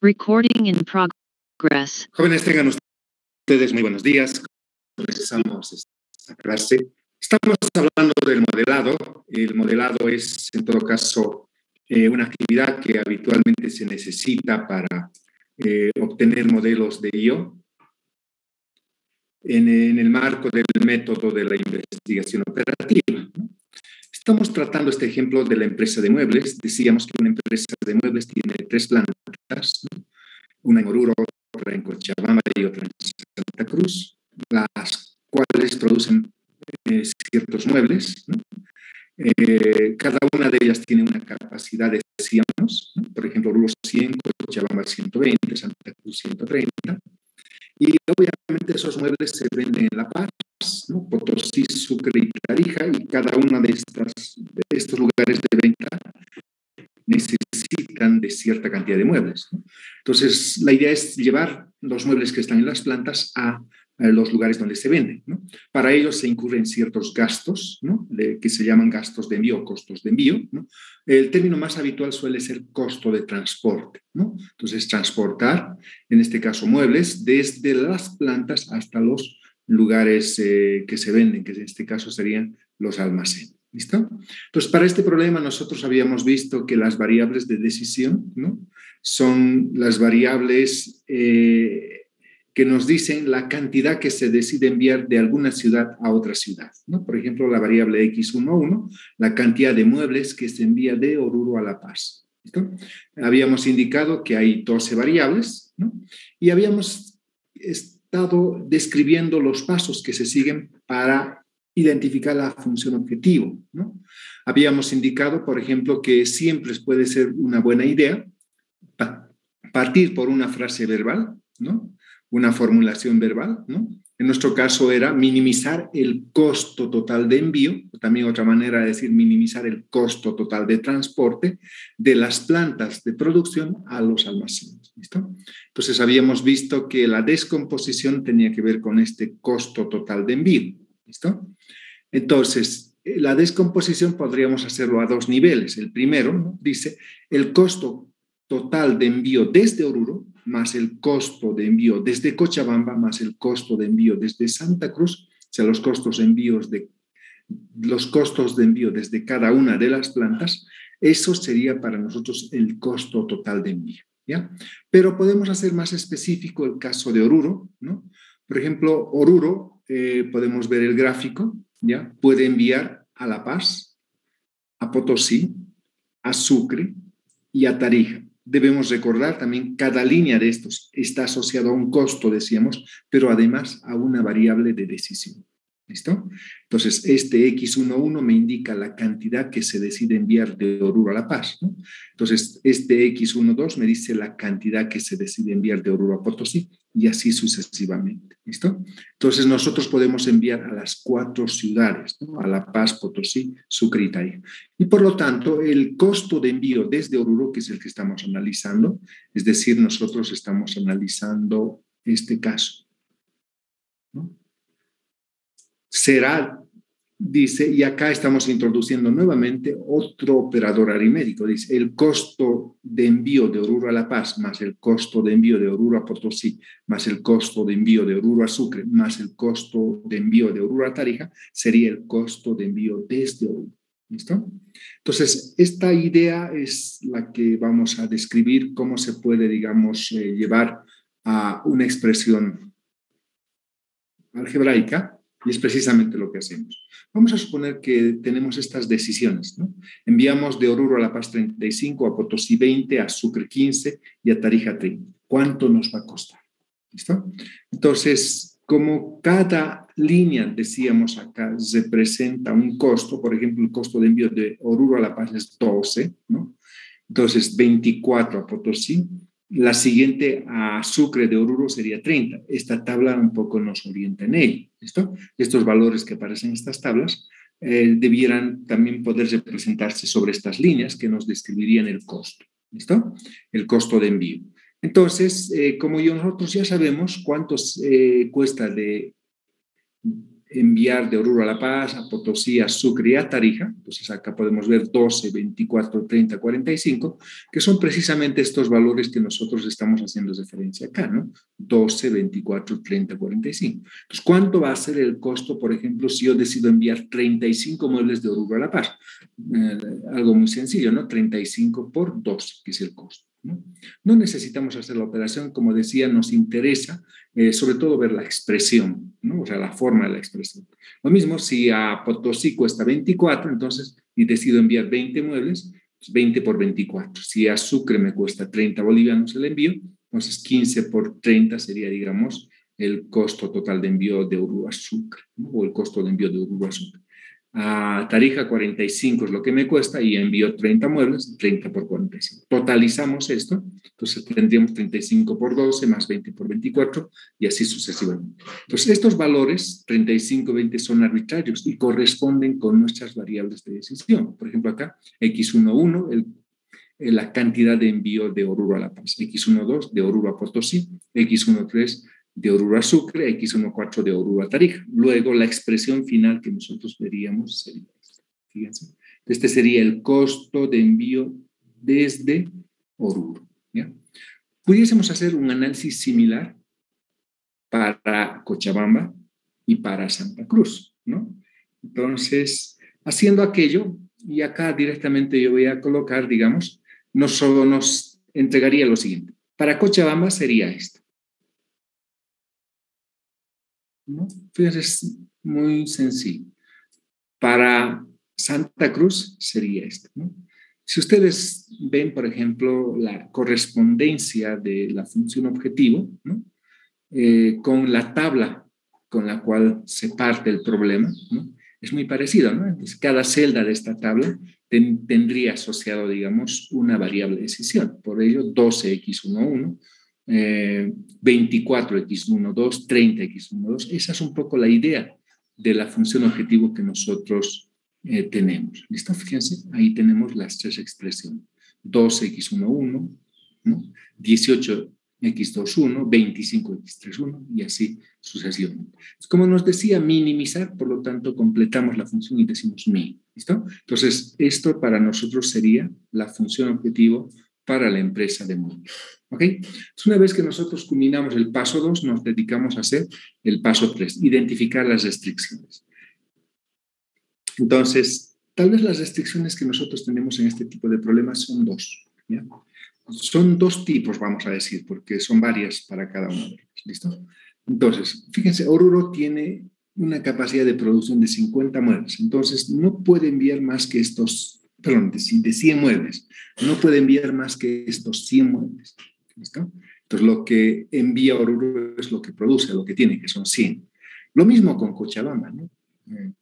Recording in progress. Jóvenes, tengan ustedes muy buenos días. Comenzamos esta clase. Estamos hablando del modelado. El modelado es, en todo caso, una actividad que habitualmente se necesita para obtener modelos de IO en el marco del método de la investigación operativa, ¿no? Estamos tratando este ejemplo de la empresa de muebles. Decíamos que una empresa de muebles tiene 3 plantas, ¿no? Una en Oruro, otra en Cochabamba y otra en Santa Cruz, las cuales producen ciertos muebles, ¿no? Cada una de ellas tiene una capacidad de, decíamos, ¿no? Por ejemplo, Oruro 100, Cochabamba 120, Santa Cruz 130. Y obviamente esos muebles se venden en La Paz, ¿no? Potosí, Sucre y Tarija, y cada uno de estos lugares de venta necesitan de cierta cantidad de muebles, ¿no? Entonces, la idea es llevar los muebles que están en las plantas a los lugares donde se venden, ¿no? Para ello se incurren ciertos gastos, ¿no? Que se llaman gastos de envío o costos de envío, ¿no? El término más habitual suele ser costo de transporte, ¿no? Entonces, transportar, en este caso muebles, desde las plantas hasta los lugares que se venden, que en este caso serían los almacenes. ¿Listo? Entonces, para este problema nosotros habíamos visto que las variables de decisión, ¿no? Son las variables que nos dicen la cantidad que se decide enviar de alguna ciudad a otra ciudad, ¿no? Por ejemplo, la variable X11, la cantidad de muebles que se envía de Oruro a La Paz. ¿Listo? Habíamos indicado que hay 12 variables, ¿no? Y habíamos estado describiendo los pasos que se siguen para identificar la función objetivo, ¿no? Habíamos indicado, por ejemplo, que siempre puede ser una buena idea partir por una frase verbal, ¿no? Una formulación verbal, ¿no? En nuestro caso era minimizar el costo total de envío, también otra manera de decir minimizar el costo total de transporte de las plantas de producción a los almacenes. ¿Listo? Entonces habíamos visto que la descomposición tenía que ver con este costo total de envío. ¿Listo? Entonces, la descomposición podríamos hacerlo a 2 niveles. El primero, ¿no? Dice el costo total de envío desde Oruro más el costo de envío desde Cochabamba más el costo de envío desde Santa Cruz, o sea, los costos de envío desde cada una de las plantas. Eso sería para nosotros el costo total de envío, ¿ya? Pero podemos hacer más específico el caso de Oruro, ¿no? Por ejemplo, Oruro, podemos ver el gráfico, ¿ya? Puede enviar a La Paz, a Potosí, a Sucre y a Tarija. Debemos recordar también cada línea de estos está asociada a un costo, decíamos, pero además a una variable de decisión. ¿Listo? Entonces, este X11 me indica la cantidad que se decide enviar de Oruro a La Paz, ¿no? Entonces, este X12 me dice la cantidad que se decide enviar de Oruro a Potosí y así sucesivamente. ¿Listo? Entonces, nosotros podemos enviar a las 4 ciudades, ¿no? A La Paz, Potosí, Sucre y Tarija. Y por lo tanto, el costo de envío desde Oruro, que es el que estamos analizando, es decir, nosotros estamos analizando este caso, ¿no? Será, dice, y acá estamos introduciendo nuevamente otro operador aritmético, dice, el costo de envío de Oruro a La Paz más el costo de envío de Oruro a Potosí más el costo de envío de Oruro a Sucre más el costo de envío de Oruro a Tarija sería el costo de envío desde Oruro. ¿Listo? Entonces, esta idea es la que vamos a describir cómo se puede, digamos, llevar a una expresión algebraica. Y es precisamente lo que hacemos. Vamos a suponer que tenemos estas decisiones, ¿no? Enviamos de Oruro a La Paz 35, a Potosí 20, a Sucre 15 y a Tarija 30. ¿Cuánto nos va a costar? ¿Listo? Entonces, como cada línea, decíamos acá, representa un costo, por ejemplo, el costo de envío de Oruro a La Paz es 12, ¿no? Entonces, 24 a Potosí. La siguiente a Sucre de Oruro sería 30. Esta tabla un poco nos orienta en ello. ¿Listo? Estos valores que aparecen en estas tablas debieran también poder representarse sobre estas líneas que nos describirían el costo. ¿Listo? El costo de envío. Entonces, como nosotros ya sabemos cuánto cuesta de enviar de Oruro a La Paz, a Potosí, a Sucre y a Tarija. Entonces acá podemos ver 12, 24, 30, 45, que son precisamente estos valores que nosotros estamos haciendo referencia acá, ¿no? 12, 24, 30, 45. Entonces, ¿cuánto va a ser el costo, por ejemplo, si yo decido enviar 35 muebles de Oruro a La Paz? Algo muy sencillo, ¿no? 35 por 12, que es el costo. No necesitamos hacer la operación, como decía, nos interesa sobre todo ver la expresión, ¿no? O sea, la forma de la expresión. Lo mismo si a Potosí cuesta 24, entonces, y decido enviar 20 muebles, pues 20 por 24. Si a Sucre me cuesta 30 bolivianos el envío, entonces 15 por 30 sería, digamos, el costo total de envío de Oruro a Sucre, ¿no? O el costo de envío de Oruro a Sucre. A Tarija 45 es lo que me cuesta y envío 30 muebles, 30 por 45. Totalizamos esto, entonces tendríamos 35 por 12 más 20 por 24 y así sucesivamente. Entonces estos valores 35, 20 son arbitrarios y corresponden con nuestras variables de decisión. Por ejemplo acá X11, la cantidad de envío de Oruro a La Paz, X12 de Oruro a Potosí, X13 de Oruro a Sucre, X14 de Oruro a Tarija. Luego la expresión final que nosotros veríamos sería esta. Fíjense, este sería el costo de envío desde Oruro, ¿ya? Pudiésemos hacer un análisis similar para Cochabamba y para Santa Cruz, ¿no? Entonces, haciendo aquello, y acá directamente yo voy a colocar, digamos, no solo nos entregaría lo siguiente. Para Cochabamba sería esto, ¿no? Fíjense, es muy sencillo. Para Santa Cruz sería esto, ¿no? Si ustedes ven, por ejemplo, la correspondencia de la función objetivo, ¿no? Con la tabla con la cual se parte el problema, ¿no? Es muy parecido, ¿no? Entonces, cada celda de esta tabla tendría asociado, digamos, una variable de decisión. Por ello, 12x11, 24x12, 30x12. Esa es un poco la idea de la función objetivo que nosotros tenemos. ¿Listo? Fíjense, ahí tenemos las tres expresiones. 12x11, ¿no? 18x21, 25x31 y así sucesivamente. Como nos decía, minimizar, por lo tanto, completamos la función y decimos min. ¿Listo? Entonces, esto para nosotros sería la función objetivo para la empresa de móvil. ¿Ok? Entonces, una vez que nosotros culminamos el paso 2, nos dedicamos a hacer el paso 3, identificar las restricciones. Entonces, tal vez las restricciones que nosotros tenemos en este tipo de problemas son dos, ¿ya? Son dos tipos, vamos a decir, porque son varias para cada uno de ellos. ¿Listo? Entonces, fíjense, Oruro tiene una capacidad de producción de 50 muebles, entonces no puede enviar más que estos, perdón, de 100 muebles, no puede enviar más que estos 100 muebles. ¿Listo? Entonces, lo que envía Oruro es lo que produce, lo que tiene, que son 100. Lo mismo con Cochabamba, ¿no?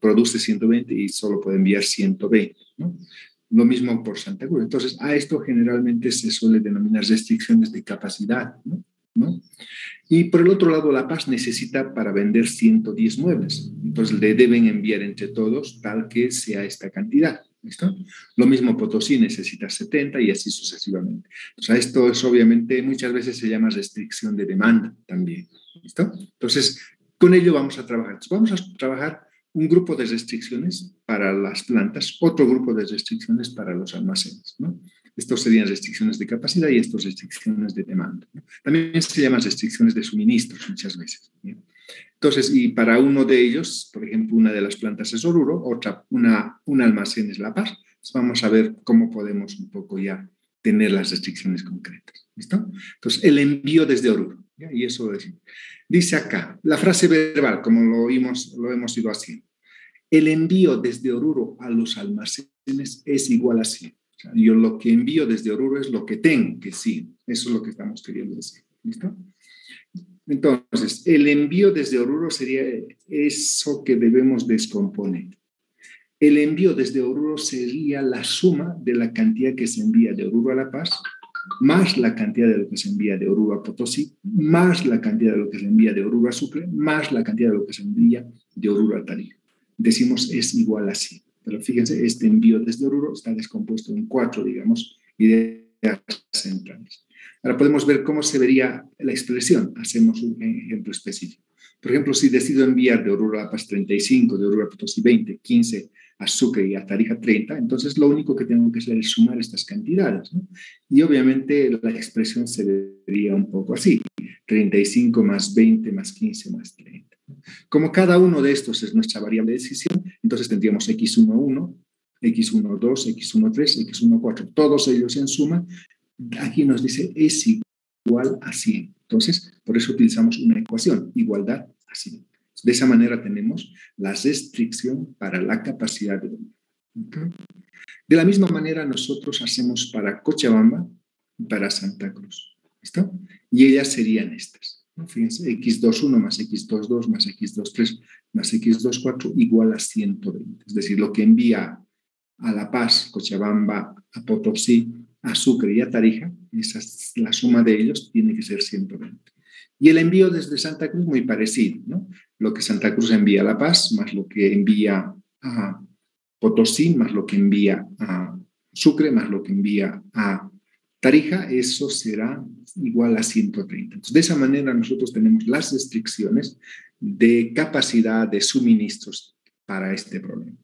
Produce 120 y solo puede enviar 120, ¿no? Lo mismo por Santa Cruz. Entonces, a esto generalmente se suele denominar restricciones de capacidad, ¿no? Y por el otro lado, La Paz necesita para vender 110 muebles. Entonces, le deben enviar entre todos tal que sea esta cantidad. ¿Listo? Lo mismo Potosí necesita 70 y así sucesivamente. O sea, esto es obviamente, muchas veces se llama restricción de demanda también. ¿Listo? Entonces, con ello vamos a trabajar. Entonces, vamos a trabajar un grupo de restricciones para las plantas, otro grupo de restricciones para los almacenes, ¿no? Estos serían restricciones de capacidad y estas restricciones de demanda, ¿no? También se llaman restricciones de suministros muchas veces, ¿no? Entonces, y para uno de ellos, por ejemplo, una de las plantas es Oruro, otra, un almacén es La Paz. Entonces, vamos a ver cómo podemos un poco ya tener las restricciones concretas. ¿Listo? Entonces, el envío desde Oruro, ¿ya? Y eso lo decimos. Dice acá, la frase verbal, como lo hemos ido haciendo. El envío desde Oruro a los almacenes es igual a 100. O sea, yo lo que envío desde Oruro es lo que tengo, que sí. Eso es lo que estamos queriendo decir. ¿Listo? Entonces, el envío desde Oruro sería eso que debemos descomponer. El envío desde Oruro sería la suma de la cantidad que se envía de Oruro a La Paz, más la cantidad de lo que se envía de Oruro a Potosí, más la cantidad de lo que se envía de Oruro a Sucre, más la cantidad de lo que se envía de Oruro a Tarija. Decimos es igual a 100. Pero fíjense, este envío desde Oruro está descompuesto en 4, digamos, ideas centrales. Ahora podemos ver cómo se vería la expresión. Hacemos un ejemplo específico. Por ejemplo, si decido enviar de Oruro a La Paz 35, de Oruro a Potosí 20, 15 a Sucre y a Tarija 30, entonces lo único que tengo que hacer es sumar estas cantidades, ¿no? Y obviamente la expresión se vería un poco así: 35 más 20 más 15 más 30. Como cada uno de estos es nuestra variable de decisión, entonces tendríamos x11, x12, x13, x14, todos ellos en suma. Aquí nos dice es igual a 100. Entonces, por eso utilizamos una ecuación, igualdad a 100. De esa manera tenemos la restricción para la capacidad de domina. ¿Okay? De la misma manera nosotros hacemos para Cochabamba y para Santa Cruz. ¿Listo? Y ellas serían estas, ¿no? Fíjense, x21 más x22 más x23 más x24 igual a 120. Es decir, lo que envía a La Paz, Cochabamba, a Potosí, a Sucre y a Tarija, la suma de ellos tiene que ser 120. Y el envío desde Santa Cruz muy parecido, ¿no? Lo que Santa Cruz envía a La Paz, más lo que envía a Potosí, más lo que envía a Sucre, más lo que envía a Tarija, eso será igual a 130. Entonces, de esa manera nosotros tenemos las restricciones de capacidad de suministros para este problema.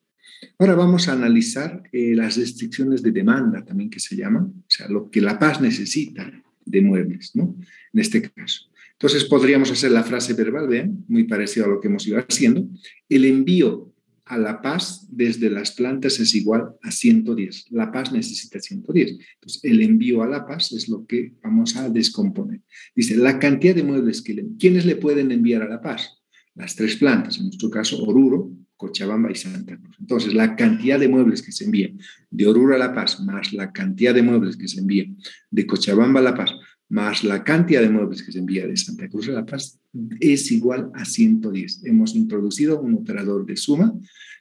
Ahora vamos a analizar las restricciones de demanda, también que se llaman, o sea, lo que La Paz necesita de muebles, ¿no? En este caso. Entonces podríamos hacer la frase verbal, vean, muy parecido a lo que hemos ido haciendo. El envío a La Paz desde las plantas es igual a 110. La Paz necesita 110. Entonces, el envío a La Paz es lo que vamos a descomponer. Dice, la cantidad de muebles ¿quiénes le pueden enviar a La Paz? Las tres plantas, en nuestro caso, Oruro, Cochabamba y Santa Cruz. Entonces, la cantidad de muebles que se envían de Oruro a La Paz, más la cantidad de muebles que se envían de Cochabamba a La Paz, más la cantidad de muebles que se envía de Santa Cruz a La Paz, es igual a 110. Hemos introducido un operador de suma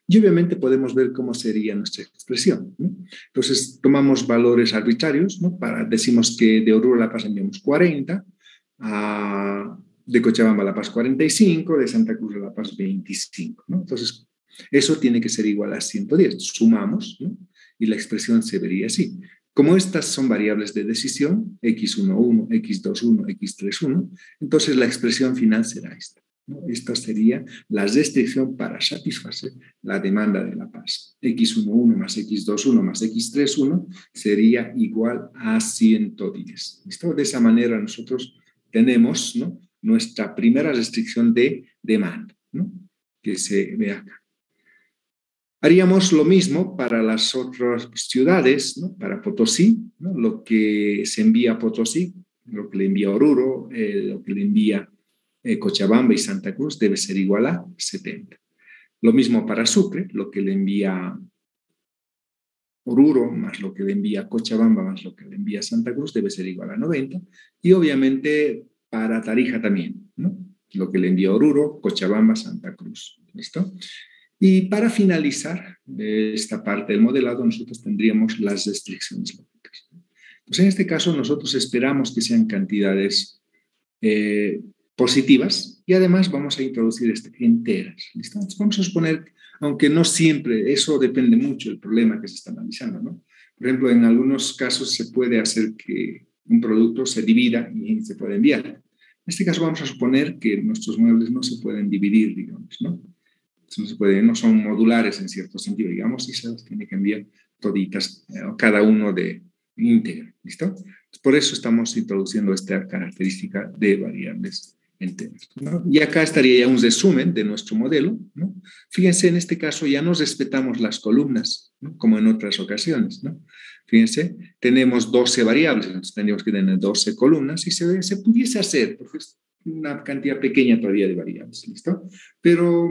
y obviamente podemos ver cómo sería nuestra expresión, ¿no? Entonces, tomamos valores arbitrarios, ¿no? Decimos que de Oruro a La Paz enviamos 40, de Cochabamba a La Paz 45, de Santa Cruz a La Paz 25, ¿no? Entonces, eso tiene que ser igual a 110. Sumamos, ¿no? Y la expresión se vería así. Como estas son variables de decisión, x11, x21, x31, entonces la expresión final será esta, ¿no? Esta sería la restricción para satisfacer la demanda de La Paz. x11 más x21 más x31 sería igual a 110. ¿Listo? De esa manera nosotros tenemos, ¿no?, nuestra primera restricción de demanda, ¿no?, que se ve acá. Haríamos lo mismo para las otras ciudades, ¿no? Para Potosí, ¿no? Lo que se envía a Potosí, lo que le envía Oruro, lo que le envía Cochabamba y Santa Cruz debe ser igual a 70. Lo mismo para Sucre, lo que le envía Oruro más lo que le envía Cochabamba más lo que le envía Santa Cruz debe ser igual a 90. Y obviamente para Tarija también, ¿no? Lo que le envía Oruro, Cochabamba, Santa Cruz. ¿Listo? Y para finalizar esta parte del modelado, nosotros tendríamos las restricciones lógicas. Pues en este caso, nosotros esperamos que sean cantidades positivas y además vamos a introducir enteras. ¿Listo? Entonces vamos a suponer, aunque no siempre, eso depende mucho del problema que se está analizando, ¿no? Por ejemplo, en algunos casos se puede hacer que un producto se divida y se puede enviar. En este caso vamos a suponer que nuestros muebles no se pueden dividir, digamos, ¿no? No se puede, no son modulares en cierto sentido, digamos, y se los tiene que enviar toditas, cada uno de íntegra, ¿listo? Por eso estamos introduciendo esta característica de variables enteras, ¿no? Y acá estaría ya un resumen de nuestro modelo, ¿no? Fíjense, en este caso ya nos respetamos las columnas, ¿no?, como en otras ocasiones, ¿no? Fíjense, tenemos 12 variables, entonces tendríamos que tener 12 columnas y se pudiese hacer, porque es una cantidad pequeña todavía de variables, ¿listo? Pero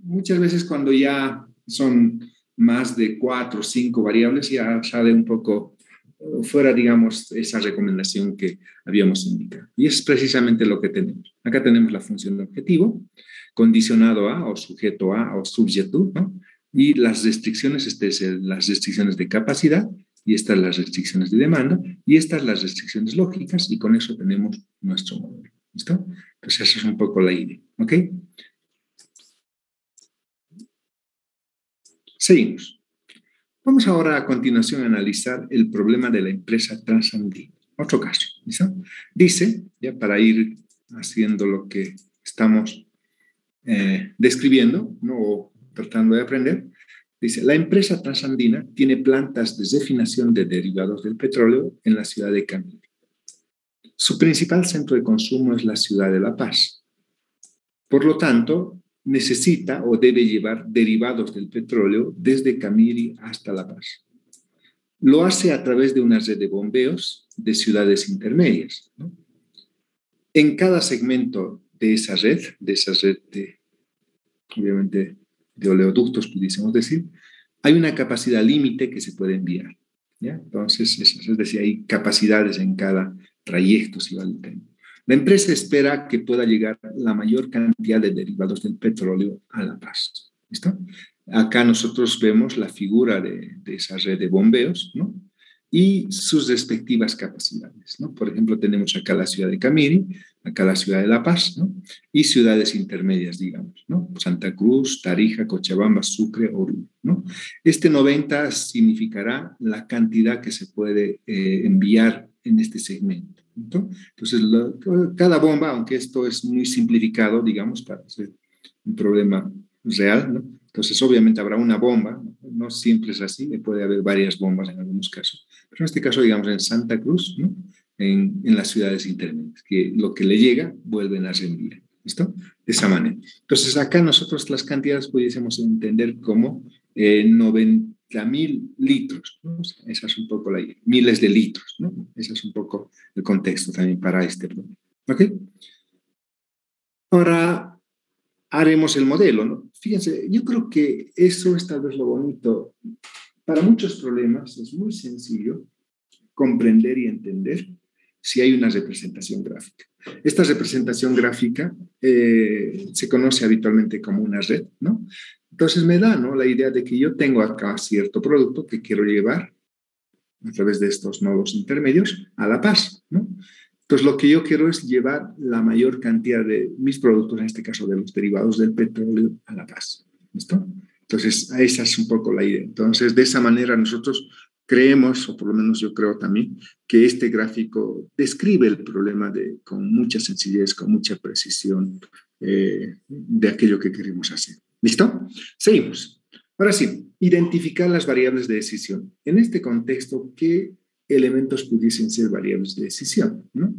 muchas veces cuando ya son más de 4 o 5 variables ya sale un poco fuera, digamos, esa recomendación que habíamos indicado. Y es precisamente lo que tenemos. Acá tenemos la función de objetivo, condicionado a o sujeto a o sujeto, ¿no? Y las restricciones, las restricciones de capacidad, y estas las restricciones de demanda, y estas las restricciones lógicas, y con eso tenemos nuestro modelo. ¿Listo? Entonces esa es un poco la idea. ¿Ok? Seguimos. Vamos ahora a continuación a analizar el problema de la empresa Transandina. Otro caso, ¿listo? Dice, ya para ir haciendo lo que estamos describiendo, ¿no? O tratando de aprender, dice, la empresa Transandina tiene plantas de refinación de derivados del petróleo en la ciudad de Camiri. Su principal centro de consumo es la ciudad de La Paz. Por lo tanto, necesita o debe llevar derivados del petróleo desde Camiri hasta La Paz. Lo hace a través de una red de bombeos de ciudades intermedias, ¿no? En cada segmento de esa red de, obviamente, de oleoductos, pudiésemos decir, hay una capacidad límite que se puede enviar, ¿ya? Entonces, es decir, hay capacidades en cada trayecto, si vale el término. La empresa espera que pueda llegar la mayor cantidad de derivados del petróleo a La Paz. ¿Listo? Acá nosotros vemos la figura de esa red de bombeos, ¿no? Y sus respectivas capacidades, ¿no? Por ejemplo, tenemos acá la ciudad de Camiri, acá la ciudad de La Paz, ¿no? Y ciudades intermedias, digamos, ¿no? Santa Cruz, Tarija, Cochabamba, Sucre, Oruro, ¿no? Este 90 significará la cantidad que se puede enviar en este segmento, ¿no? Entonces, cada bomba, aunque esto es muy simplificado, digamos, para hacer un problema real, ¿no? Entonces, obviamente habrá una bomba, no siempre es así, puede haber varias bombas en algunos casos, pero en este caso, digamos, en Santa Cruz, ¿no? En las ciudades intermedias, que lo que le llega, vuelven a reenviar, ¿listo? De esa manera. Entonces, acá nosotros las cantidades pudiésemos entender como 90.000 litros, ¿no? O sea, esa es un poco la idea, miles de litros, ¿no? Ese es un poco el contexto también para este problema, ¿ok? Ahora haremos el modelo, ¿no? Fíjense, yo creo que eso es tal vez lo bonito. Para muchos problemas es muy sencillo comprender y entender si hay una representación gráfica. Esta representación gráfica se conoce habitualmente como una red, ¿no? Entonces me da, ¿no?, la idea de que yo tengo acá cierto producto que quiero llevar a través de estos nodos intermedios a La Paz, ¿no? Entonces, lo que yo quiero es llevar la mayor cantidad de mis productos, en este caso de los derivados del petróleo, a La Paz. ¿Listo? Entonces, esa es un poco la idea. Entonces, de esa manera nosotros creemos, o por lo menos yo creo también, que este gráfico describe el problema con mucha sencillez, con mucha precisión de aquello que queremos hacer. ¿Listo? Seguimos. Ahora sí, identificar las variables de decisión. En este contexto, ¿qué elementos pudiesen ser variables de decisión, ¿no?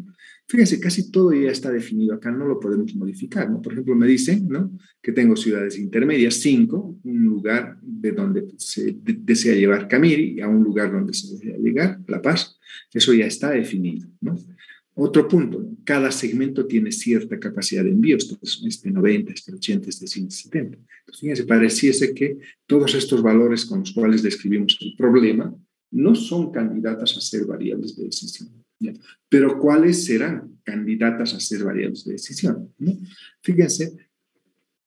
Fíjense, casi todo ya está definido acá, no lo podemos modificar, ¿no? Por ejemplo, me dicen, ¿no?, que tengo ciudades intermedias, 5, un lugar de donde se desea llevar Camiri a un lugar donde se desea llegar, La Paz, eso ya está definido, ¿no? Otro punto, ¿no? Cada segmento tiene cierta capacidad de envío, este 90, este 80, este 170. Entonces, fíjense, pareciese que todos estos valores con los cuales describimos el problema no son candidatas a ser variables de decisión, ¿ya? Pero ¿cuáles serán candidatas a ser variables de decisión, ¿no? Fíjense,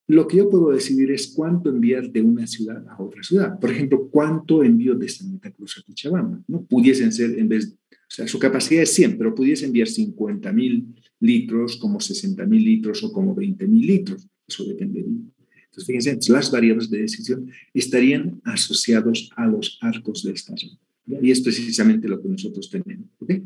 lo que yo puedo decidir es cuánto enviar de una ciudad a otra ciudad. Por ejemplo, cuánto envío de Santa Cruz a Cochabamba, ¿no? Pudiesen ser, en vez, o sea, su capacidad es 100, pero pudiese enviar 50.000 litros, como 60.000 litros o como 20.000 litros. Eso dependería. Entonces, fíjense, las variables de decisión estarían asociados a los arcos de esta red. Y es precisamente lo que nosotros tenemos, ¿okay?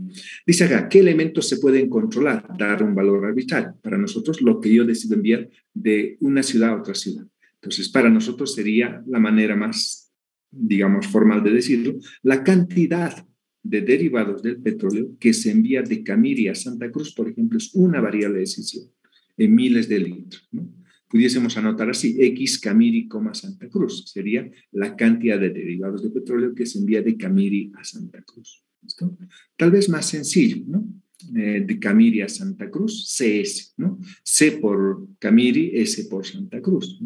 Dice acá, ¿qué elementos se pueden controlar? Dar un valor arbitrario. Para nosotros, lo que yo decido enviar de una ciudad a otra ciudad. Entonces, para nosotros sería la manera más, digamos, formal de decirlo, la cantidad de derivados del petróleo que se envía de Camiri a Santa Cruz, por ejemplo, es una variable de decisión en miles de litros, ¿no? Pudiésemos anotar así, X Camiri, Santa Cruz, sería la cantidad de derivados de petróleo que se envía de Camiri a Santa Cruz. ¿Listo? Tal vez más sencillo, ¿no? De Camiri a Santa Cruz, CS, ¿no? C por Camiri, S por Santa Cruz,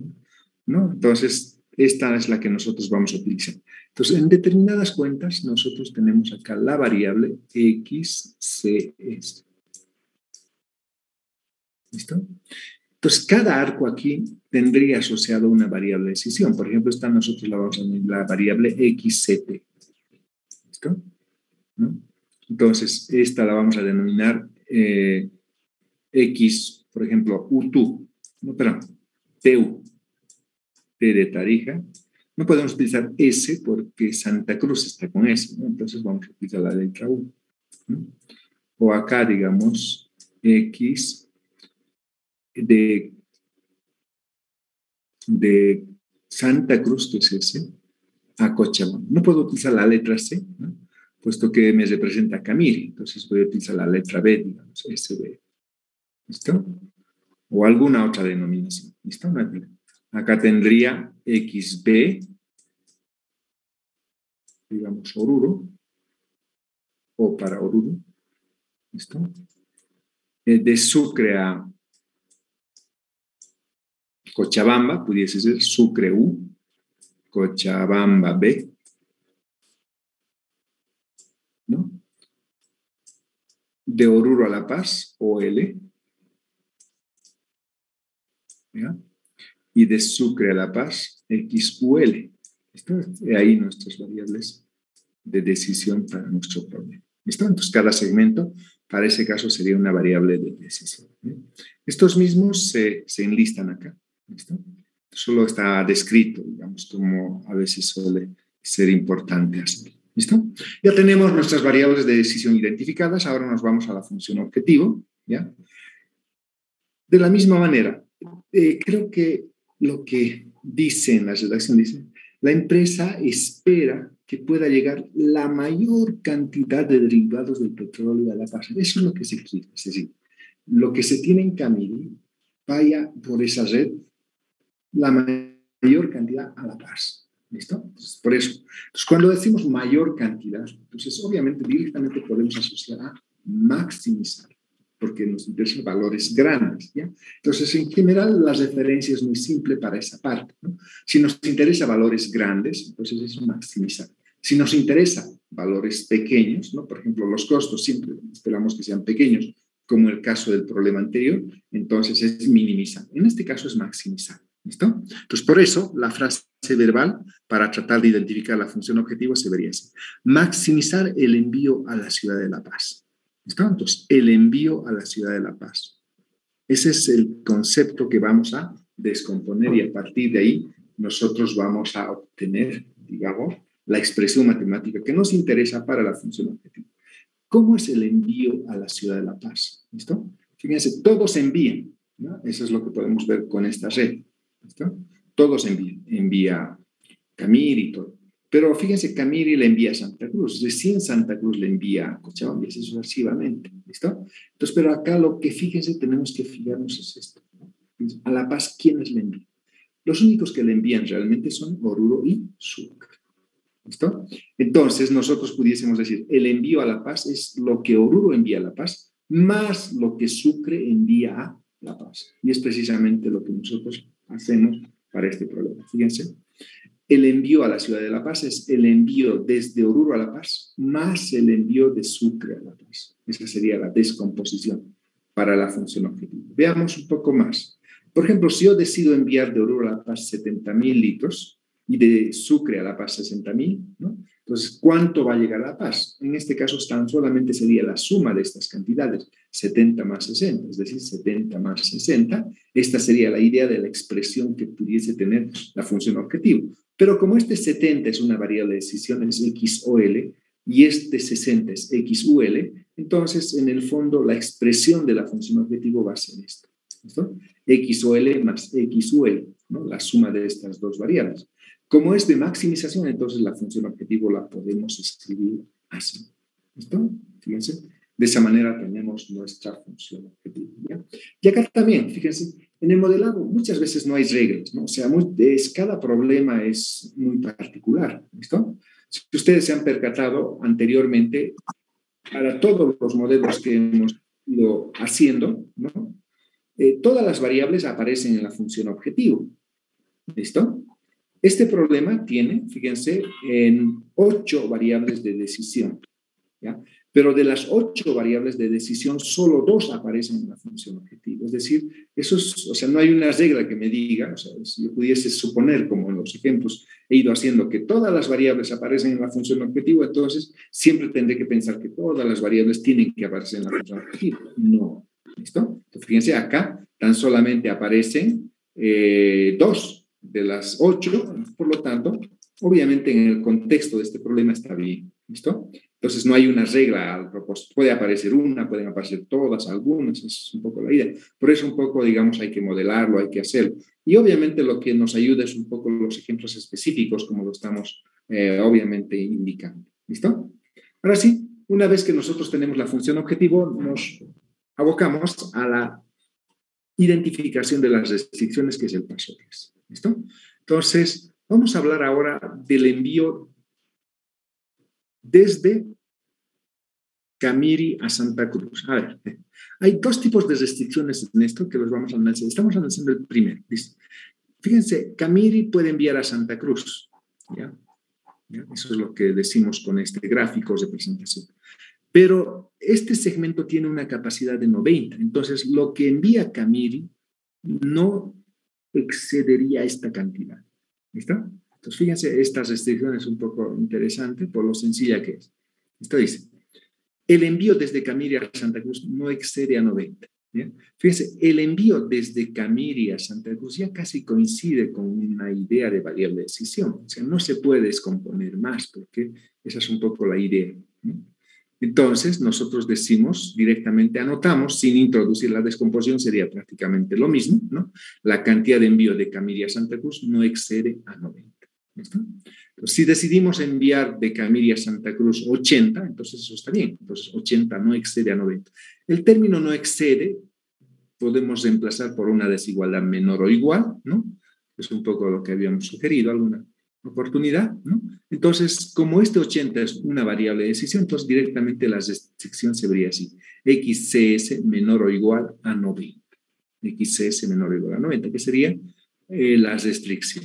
¿no? Entonces, esta es la que nosotros vamos a utilizar. Entonces, en determinadas cuentas, nosotros tenemos acá la variable XCS. ¿Listo? Entonces, cada arco aquí tendría asociado una variable de decisión. Por ejemplo, esta nosotros la vamos a llamar la variable XCT. ¿Listo? ¿No? Entonces, esta la vamos a denominar X, por ejemplo, UTU, no, perdón, TU, T de Tarija. No podemos utilizar S porque Santa Cruz está con S, ¿no? Entonces vamos a utilizar la letra U, ¿no? o acá, digamos, X de Santa Cruz, que es ese, a Cochabamba. No puedo utilizar la letra C, ¿no? Puesto que me representa Camiri. Entonces voy a utilizar la letra B, digamos, SB. ¿Listo? O alguna otra denominación. ¿Listo? Acá tendría XB, digamos, Oruro, o para Oruro. ¿Listo? De Sucre a Cochabamba, pudiese ser Sucre U, Cochabamba B, ¿no? De Oruro a La Paz, OL, ¿ya? Y de Sucre a La Paz, XUL. ¿Listo? Y ahí nuestras variables de decisión para nuestro problema. ¿Listo? Entonces, cada segmento, para ese caso, sería una variable de decisión. ¿Sí? Estos mismos se enlistan acá. ¿Listo? Solo está descrito, digamos, como a veces suele ser importante hacer. ¿Listo? Ya tenemos nuestras variables de decisión identificadas. Ahora nos vamos a la función objetivo. ¿Ya? De la misma manera, creo que lo que dice en la redacción dice, la empresa espera que pueda llegar la mayor cantidad de derivados del petróleo a La Paz. Eso es lo que se quiere. Es decir, lo que se tiene en Camiri vaya por esa red la mayor cantidad a La Paz. ¿Listo? Entonces, por eso. Entonces, cuando decimos mayor cantidad, entonces obviamente directamente podemos asociar a maximizar, porque nos interesan valores grandes, ¿ya? Entonces, en general, la referencia es muy simple para esa parte, ¿no? Si nos interesa valores grandes, entonces es maximizar. Si nos interesa valores pequeños, ¿no? Por ejemplo, los costos siempre esperamos que sean pequeños, como el caso del problema anterior, entonces es minimizar. En este caso es maximizar. ¿Listo? Entonces, por eso, la frase verbal, para tratar de identificar la función objetivo, se vería así. Maximizar el envío a la ciudad de La Paz. ¿Listo? Entonces, el envío a la ciudad de La Paz. Ese es el concepto que vamos a descomponer y a partir de ahí nosotros vamos a obtener, digamos, la expresión matemática que nos interesa para la función objetivo. ¿Cómo es el envío a la ciudad de La Paz? ¿Listo? Fíjense, todos envían, ¿no? Eso es lo que podemos ver con esta red. ¿Listo? Todos envían. Envía Camiri y todo. Pero fíjense, Camiri le envía a Santa Cruz, recién Santa Cruz le envía a Cochabamba y así sucesivamente. ¿Listo? Entonces, pero acá lo que fíjense, tenemos que fijarnos es esto, ¿no? A La Paz, ¿quiénes le envían? Los únicos que le envían realmente son Oruro y Sucre. ¿Listo? Entonces, nosotros pudiésemos decir, el envío a La Paz es lo que Oruro envía a La Paz, más lo que Sucre envía a La Paz. Y es precisamente lo que nosotros hacemos para este problema. Fíjense, el envío a la ciudad de La Paz es el envío desde Oruro a La Paz, más el envío de Sucre a La Paz. Esa sería la descomposición para la función objetivo. Veamos un poco más. Por ejemplo, si yo decido enviar de Oruro a La Paz 70.000 litros, y de Sucre a La Paz 60.000, ¿no? Entonces, ¿cuánto va a llegar a La Paz? En este caso, tan solamente sería la suma de estas cantidades, 70 más 60, es decir, 70 más 60. Esta sería la idea de la expresión que pudiese tener la función objetivo. Pero como este 70 es una variable de decisión, es XOL, y este 60 es XUL, entonces, en el fondo, la expresión de la función objetivo va a ser esto. ¿Listo? XOL más XUL, ¿no? La suma de estas dos variables. Como es de maximización, entonces la función objetivo la podemos escribir así. ¿Listo? Fíjense. De esa manera tenemos nuestra función objetivo. ¿Ya? Y acá también, fíjense, en el modelado muchas veces no hay reglas, ¿no? O sea, cada problema es muy particular. ¿Listo? Si ustedes se han percatado anteriormente, para todos los modelos que hemos ido haciendo, ¿no? Todas las variables aparecen en la función objetivo. ¿Listo? Este problema tiene, fíjense, en 8 variables de decisión, ¿ya? Pero de las 8 variables de decisión, solo 2 aparecen en la función objetivo. Es decir, eso es, o sea, no hay una regla que me diga, o sea, si yo pudiese suponer, como en los ejemplos he ido haciendo, que todas las variables aparecen en la función objetivo, entonces siempre tendré que pensar que todas las variables tienen que aparecer en la función objetivo. No, ¿listo? Entonces, fíjense, acá tan solamente aparecen 2 de las 8, por lo tanto, obviamente en el contexto de este problema está bien, ¿listo? Entonces no hay una regla al propósito. Puede aparecer una, pueden aparecer todas, algunas, es un poco la idea. Por eso un poco, digamos, hay que modelarlo, hay que hacerlo. Y obviamente lo que nos ayuda es un poco los ejemplos específicos, como lo estamos obviamente indicando. ¿Listo? Ahora sí, una vez que nosotros tenemos la función objetivo, nos abocamos a la identificación de las restricciones, que es el paso 3. ¿Listo? Entonces, vamos a hablar ahora del envío desde Camiri a Santa Cruz. A ver, hay dos tipos de restricciones en esto que los vamos a analizar. Estamos analizando el primero. ¿Listo? Fíjense, Camiri puede enviar a Santa Cruz. ¿Ya? ¿Ya? Eso es lo que decimos con este gráfico de presentación. Pero este segmento tiene una capacidad de 90. Entonces, lo que envía Camiri no excedería esta cantidad. ¿Listo? Entonces, fíjense, esta restricción es un poco interesante por lo sencilla que es. Esto dice, el envío desde Camiri a Santa Cruz no excede a 90. ¿Ya? Fíjense, el envío desde Camiri a Santa Cruz ya casi coincide con una idea de variable de decisión. O sea, no se puede descomponer más porque esa es un poco la idea, ¿no? Entonces, nosotros decimos directamente, anotamos, sin introducir la descomposición, sería prácticamente lo mismo, ¿no? La cantidad de envío de Camiri a Santa Cruz no excede a 90. ¿Listo? Entonces, si decidimos enviar de Camiri a Santa Cruz 80, entonces eso está bien. Entonces, 80 no excede a 90. El término no excede podemos reemplazar por una desigualdad menor o igual, ¿no? Es un poco lo que habíamos sugerido, alguna oportunidad, ¿no? Entonces, como este 80 es una variable de decisión, entonces directamente la restricción se vería así, XCS menor o igual a 90. XCS menor o igual a 90, que sería la restricción.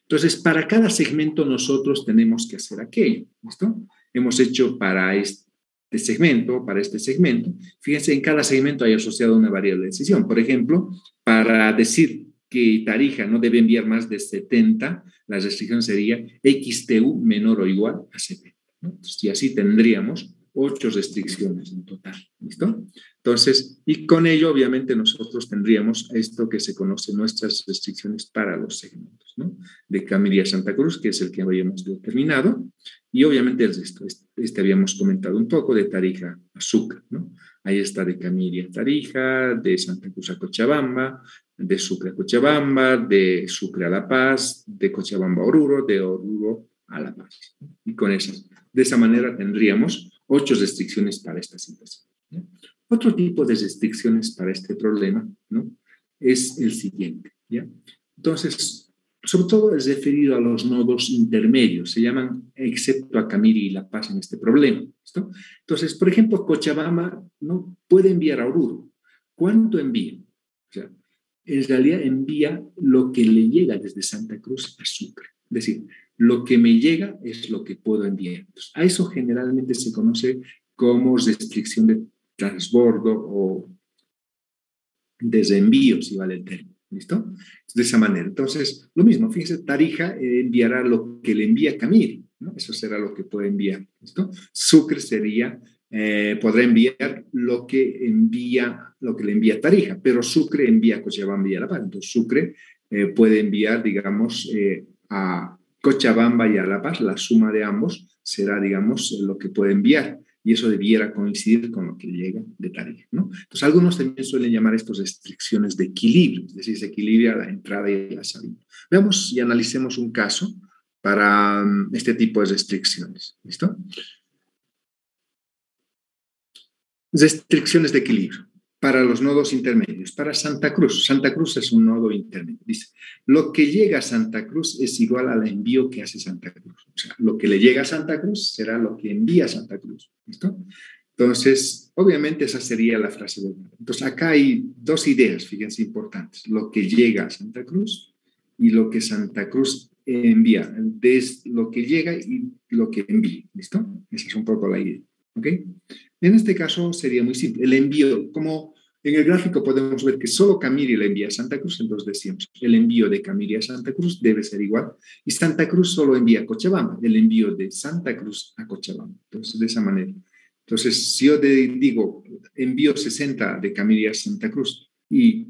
Entonces, para cada segmento nosotros tenemos que hacer aquello, ¿listo? Hemos hecho para este segmento, para este segmento. Fíjense, en cada segmento hay asociado una variable de decisión. Por ejemplo, para decir que Tarija no debe enviar más de 70, la restricción sería XTU menor o igual a 70, ¿no? Entonces, y así tendríamos 8 restricciones en total, ¿listo? Entonces, y con ello obviamente nosotros tendríamos esto que se conoce nuestras restricciones para los segmentos, ¿no? De Camiri a Santa Cruz, que es el que habíamos determinado, y obviamente el resto, este habíamos comentado un poco, de Tarija a Sucre, ¿no? Ahí está de Camiri a Tarija, de Santa Cruz a Cochabamba, de Sucre a Cochabamba, de Sucre a La Paz, de Cochabamba a Oruro, de Oruro a La Paz. Y con esas, de esa manera tendríamos 8 restricciones para esta situación, ¿no? Otro tipo de restricciones para este problema, ¿no? Es el siguiente, ¿ya? Entonces, sobre todo es referido a los nodos intermedios, se llaman excepto a Camiri y La Paz en este problema, ¿listo? Entonces, por ejemplo, Cochabamba no puede enviar a Oruro. ¿Cuánto envía? O sea, en realidad envía lo que le llega desde Santa Cruz a Sucre. Es decir, lo que me llega es lo que puedo enviar. Entonces, a eso generalmente se conoce como restricción de transbordo o desenvío, si vale el término. ¿Listo? De esa manera. Entonces, lo mismo, fíjense, Tarija enviará lo que le envía Camiri, ¿no? Eso será lo que puede enviar. ¿Listo? Sucre sería, podrá enviar lo que le envía Tarija, pero Sucre envía a Cochabamba y a La Paz. Entonces, Sucre puede enviar, digamos, a Cochabamba y a La Paz, la suma de ambos será, digamos, lo que puede enviar. Y eso debiera coincidir con lo que llega de Tarija, ¿no? Entonces, algunos también suelen llamar esto restricciones de equilibrio, es decir, se equilibra la entrada y la salida. Veamos y analicemos un caso para este tipo de restricciones, ¿listo? Restricciones de equilibrio para los nodos intermedios. Para Santa Cruz, Santa Cruz es un nodo intermedio. Dice, lo que llega a Santa Cruz es igual al envío que hace Santa Cruz. O sea, lo que le llega a Santa Cruz será lo que envía a Santa Cruz. ¿Listo? Entonces, obviamente esa sería la frase de... Entonces, acá hay dos ideas, fíjense, importantes. Lo que llega a Santa Cruz y lo que Santa Cruz envía. Desde lo que llega y lo que envía. ¿Listo? Esa es un poco la idea. ¿Ok? En este caso sería muy simple. El envío, como en el gráfico podemos ver que solo Camiri le envía a Santa Cruz, entonces decimos, el envío de Camiri a Santa Cruz debe ser igual. Y Santa Cruz solo envía a Cochabamba, el envío de Santa Cruz a Cochabamba. Entonces, de esa manera. Entonces, si yo digo, envío 60 de Camiri a Santa Cruz y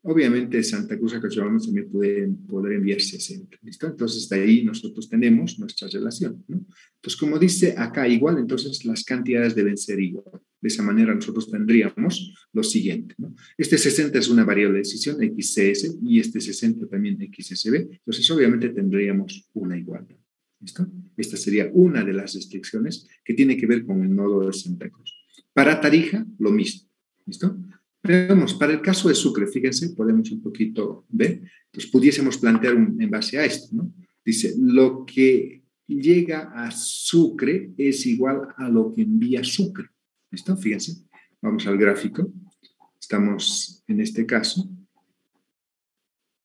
Obviamente Santa Cruz a Cochabamba también puede poder enviar 60, ¿listo? Entonces de ahí nosotros tenemos nuestra relación, ¿no? Entonces como dice acá igual, entonces las cantidades deben ser igual. De esa manera nosotros tendríamos lo siguiente, ¿no? Este 60 es una variable de decisión XCS y este 60 también XSB, entonces obviamente tendríamos una igualdad, ¿listo? Esta sería una de las restricciones que tiene que ver con el nodo de Santa Cruz. Para Tarija, lo mismo, ¿listo? Veamos, para el caso de Sucre, fíjense, podemos un poquito ver, pues pudiésemos plantear en base a esto, ¿no? Dice, lo que llega a Sucre es igual a lo que envía Sucre. ¿Listo? Fíjense, vamos al gráfico. Estamos en este caso.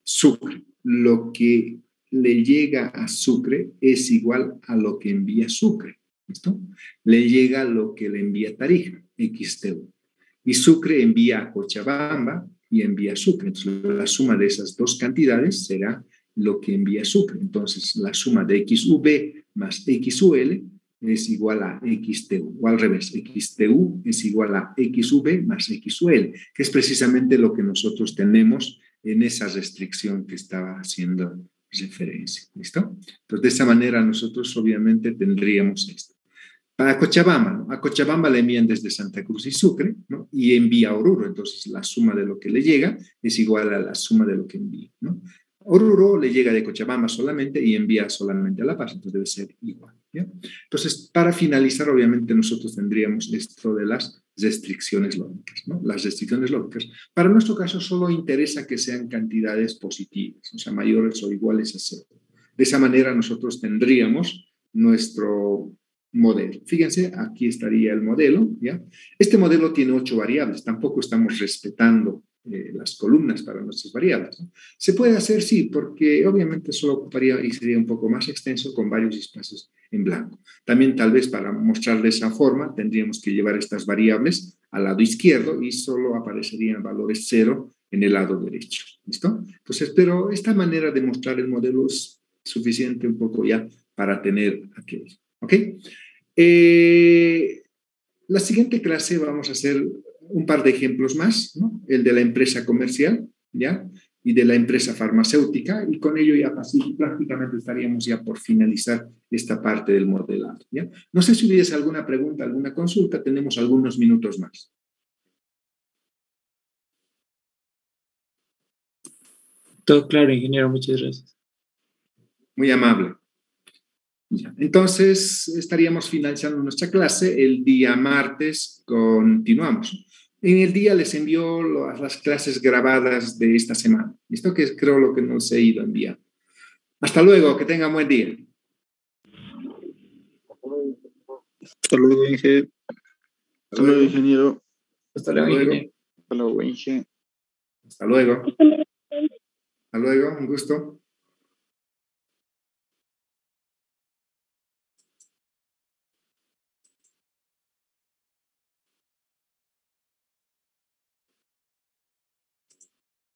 Sucre, lo que le llega a Sucre es igual a lo que envía Sucre. ¿Listo? Le llega lo que le envía Tarija, XTU. Y Sucre envía a Cochabamba y envía a Sucre. Entonces, la suma de esas dos cantidades será lo que envía Sucre. Entonces, la suma de XUV más XUL es igual a XTU, o al revés, XTU es igual a XUV más XUL, que es precisamente lo que nosotros tenemos en esa restricción que estaba haciendo referencia. ¿Listo? Entonces, de esa manera nosotros obviamente tendríamos esto. Para Cochabamba, ¿no? A Cochabamba le envían desde Santa Cruz y Sucre, ¿no? Y envía a Oruro, entonces la suma de lo que le llega es igual a la suma de lo que envía, ¿no? Oruro le llega de Cochabamba solamente y envía solamente a La Paz, entonces debe ser igual, ¿ya? Entonces, para finalizar, obviamente nosotros tendríamos esto de las restricciones lógicas, ¿no? Las restricciones lógicas. Para nuestro caso solo interesa que sean cantidades positivas, o sea, mayores o iguales a cero. De esa manera nosotros tendríamos nuestro modelo. Fíjense, aquí estaría el modelo, ¿ya? Este modelo tiene 8 variables, tampoco estamos respetando las columnas para nuestras variables, ¿no? Se puede hacer, sí, porque obviamente solo ocuparía y sería un poco más extenso con varios espacios en blanco. También tal vez para mostrar de esa forma tendríamos que llevar estas variables al lado izquierdo y solo aparecerían valores 0 en el lado derecho, ¿listo? Entonces, pero esta manera de mostrar el modelo es suficiente un poco ya para tener aquello. ¿Ok? La siguiente clase vamos a hacer un par de ejemplos más, ¿no? El de la empresa comercial, ¿ya? Y de la empresa farmacéutica, y con ello ya prácticamente estaríamos ya por finalizar esta parte del modelado, ¿ya? No sé si hubiese alguna pregunta, alguna consulta, tenemos algunos minutos más. Todo claro, ingeniero, muchas gracias. Muy amable. Ya. Entonces, estaríamos finalizando nuestra clase. El día martes continuamos. En el día les envío las clases grabadas de esta semana. ¿Listo? Que es, creo, lo que nos he ido a enviar. Hasta luego, que tengan buen día. Hasta luego, Inge. Hasta luego, ingeniero. Hasta luego, ingeniero. Hasta luego, Inge. Hasta luego. Hasta luego, un gusto.